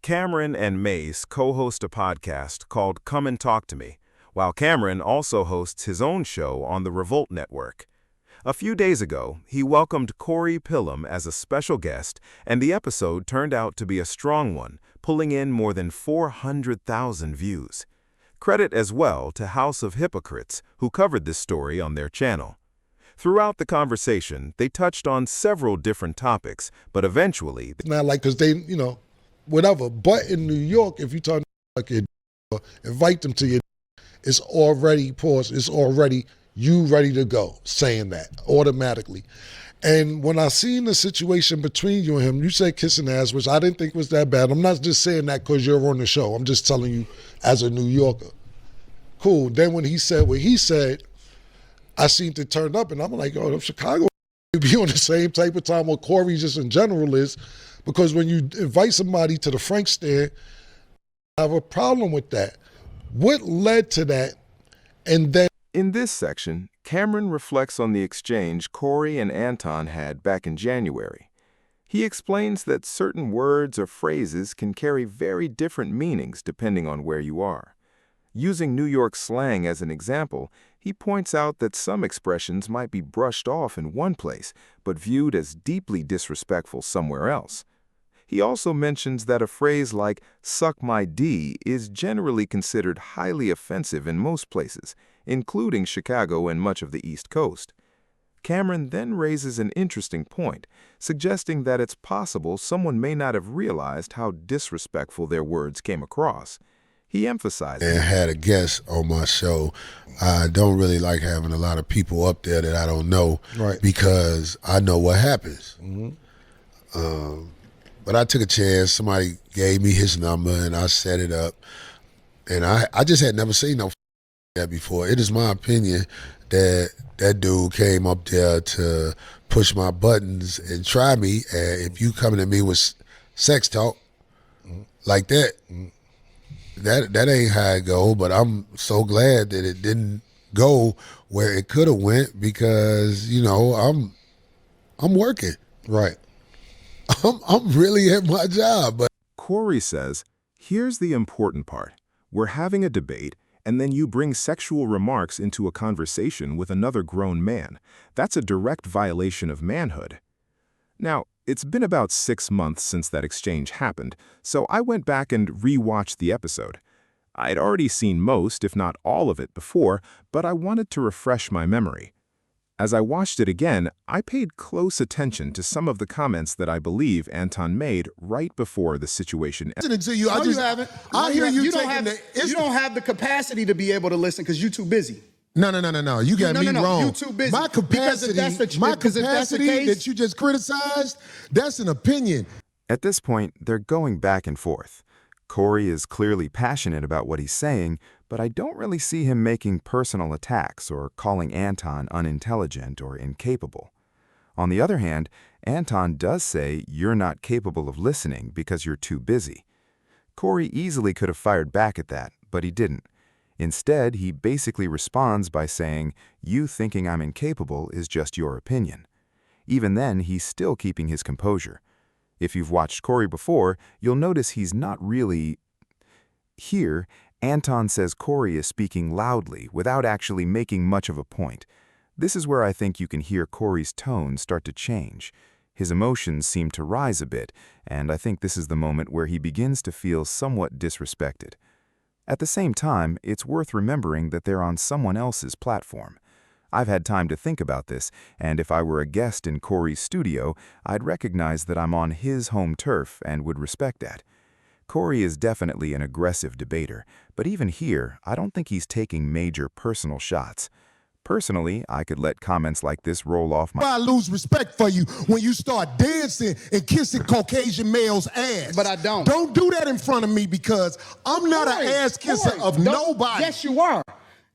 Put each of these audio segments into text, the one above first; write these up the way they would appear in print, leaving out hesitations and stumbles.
Camron and Mace co-host a podcast called Come and Talk to Me, while Camron also hosts his own show on the Revolt Network. A few days ago, he welcomed Corey Pillam as a special guest, and the episode turned out to be a strong one, pulling in more than 400,000 views. Credit as well to House of Hypocrites, who covered this story on their channel. Throughout the conversation, they touched on several different topics, but eventually... It's not like, because they, whatever. But in New York, if you talk like your invite them to your, it's already paused. It's already you ready to go, saying that automatically. And when I seen the situation between you and him, you said kissing ass, which I didn't think was that bad. I'm not just saying that because you're on the show. I'm just telling you as a New Yorker. Cool. Then when he said what he said, I seen it turned up, and I'm like, oh, Chicago be on the same type of time what Corey just in general is, because when you invite somebody to the Frank stand, I have a problem with that. What led to that? And then in this section, Camron reflects on the exchange Corey and Anton had back in January. He explains that certain words or phrases can carry very different meanings depending on where you are. Using New York slang as an example, he points out that some expressions might be brushed off in one place, but viewed as deeply disrespectful somewhere else. He also mentions that a phrase like "suck my D" is generally considered highly offensive in most places, including Chicago and much of the East Coast. Camron then raises an interesting point, suggesting that it's possible someone may not have realized how disrespectful their words came across. He emphasizes, and had a guest on my show. I don't really like having a lot of people up there that I don't know, right, because I know what happens. Mm-hmm. But I took a chance. Somebody gave me his number, and I set it up. And I just had never seen no that before. It is my opinion that that dude came up there to push my buttons and try me. And if you coming at me with sex talk like that, that ain't how it go. But I'm so glad that it didn't go where it could have went, because I'm working. Right. I'm really at my job. But Corey says, here's the important part. We're having a debate, and then you bring sexual remarks into a conversation with another grown man. That's a direct violation of manhood. Now, it's been about 6 months since that exchange happened, so I went back and re-watched the episode. I'd already seen most, if not all of it before, but I wanted to refresh my memory. As I watched it again, I paid close attention to some of the comments that I believe Anton made right before the situation ended. You haven't. You don't have the capacity to be able to listen because you're too busy. No. You got me wrong. You're too busy. My capacity that you just criticized, that's an opinion. At this point, they're going back and forth. Corey is clearly passionate about what he's saying, but I don't really see him making personal attacks or calling Anton unintelligent or incapable. On the other hand, Anton does say you're not capable of listening because you're too busy. Corey easily could have fired back at that, but he didn't. Instead, he basically responds by saying, you thinking I'm incapable is just your opinion. Even then, he's still keeping his composure. If you've watched Corey before, you'll notice he's not really... Here, Anton says Corey is speaking loudly without actually making much of a point. This is where I think you can hear Corey's tone start to change. His emotions seem to rise a bit, and I think this is the moment where he begins to feel somewhat disrespected. At the same time, it's worth remembering that they're on someone else's platform. I've had time to think about this, and if I were a guest in Corey's studio, I'd recognize that I'm on his home turf and would respect that. Corey is definitely an aggressive debater, but even here, I don't think he's taking major personal shots. Personally, I could let comments like this roll off my... I lose respect for you when you start dancing and kissing Caucasian males' ass. But I don't. Don't do that in front of me, because I'm not an ass kisser of nobody. Yes, you are.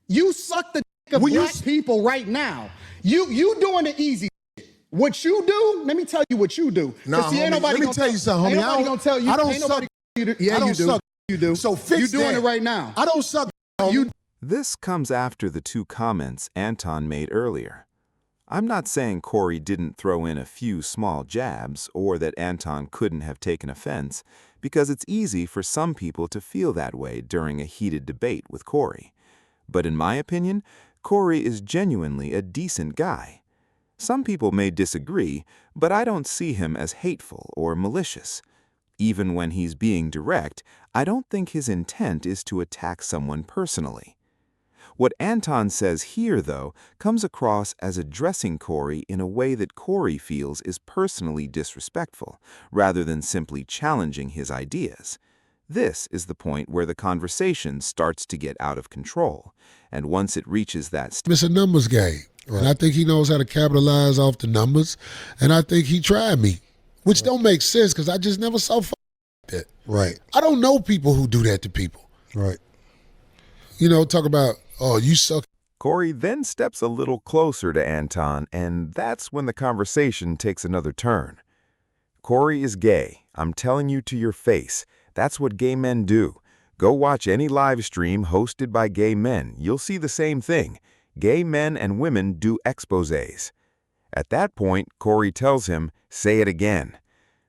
You suck the dick of black people right now. You doing the easy shit. What you do, let me tell you what you do. Nah, homie, let me tell you something, homie. Ain't nobody gonna tell you. I don't suck. Yeah, I don't you do. suck. You do. So fix You doing that. it right now. I don't suck. Homie. This comes after the two comments Anton made earlier. I'm not saying Corey didn't throw in a few small jabs or that Anton couldn't have taken offense, because it's easy for some people to feel that way during a heated debate with Corey. But in my opinion, Corey is genuinely a decent guy. Some people may disagree, but I don't see him as hateful or malicious. Even when he's being direct, I don't think his intent is to attack someone personally. What Anton says here, though, comes across as addressing Corey in a way that Corey feels is personally disrespectful, rather than simply challenging his ideas. This is the point where the conversation starts to get out of control, and once it reaches that It's a numbers game, and I think he knows how to capitalize off the numbers, and I think he tried me, which don't make sense because I just never saw that. Right. I don't know people who do that to people. Right. You know, talk about, oh, you suck. Corey then steps a little closer to Anton, and that's when the conversation takes another turn. Corey is gay. I'm telling you to your face. That's what gay men do. Go watch any live stream hosted by gay men. You'll see the same thing. Gay men and women do exposés. At that point, Corey tells him, say it again.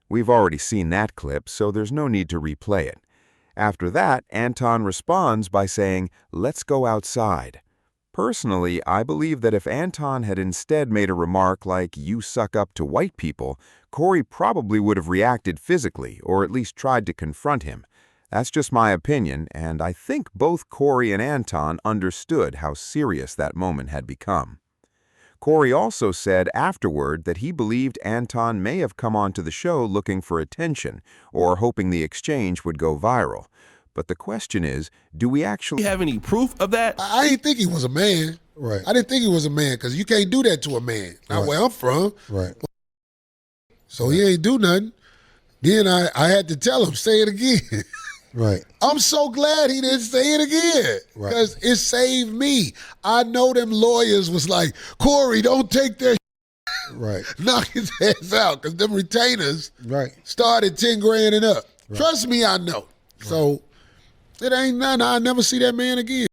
We've already seen that clip, so there's no need to replay it. After that, Anton responds by saying, let's go outside. Personally, I believe that if Anton had instead made a remark like, you suck up to white people, Corey probably would have reacted physically, or at least tried to confront him. That's just my opinion, and I think both Corey and Anton understood how serious that moment had become. Corey also said afterward that he believed Anton may have come onto the show looking for attention, or hoping the exchange would go viral. But the question is, do we actually have any proof of that? I didn't think he was a man. Right. I didn't think he was a man because you can't do that to a man. Not where I'm from. Right. So he ain't do nothing. Then I had to tell him, say it again. Right. I'm so glad he didn't say it again because it saved me. I know them lawyers was like, Corey, don't take that Right. knock his ass out because them retainers Right. started 10 grand and up. Trust me, I know. So it ain't nothing. I'll never see that man again.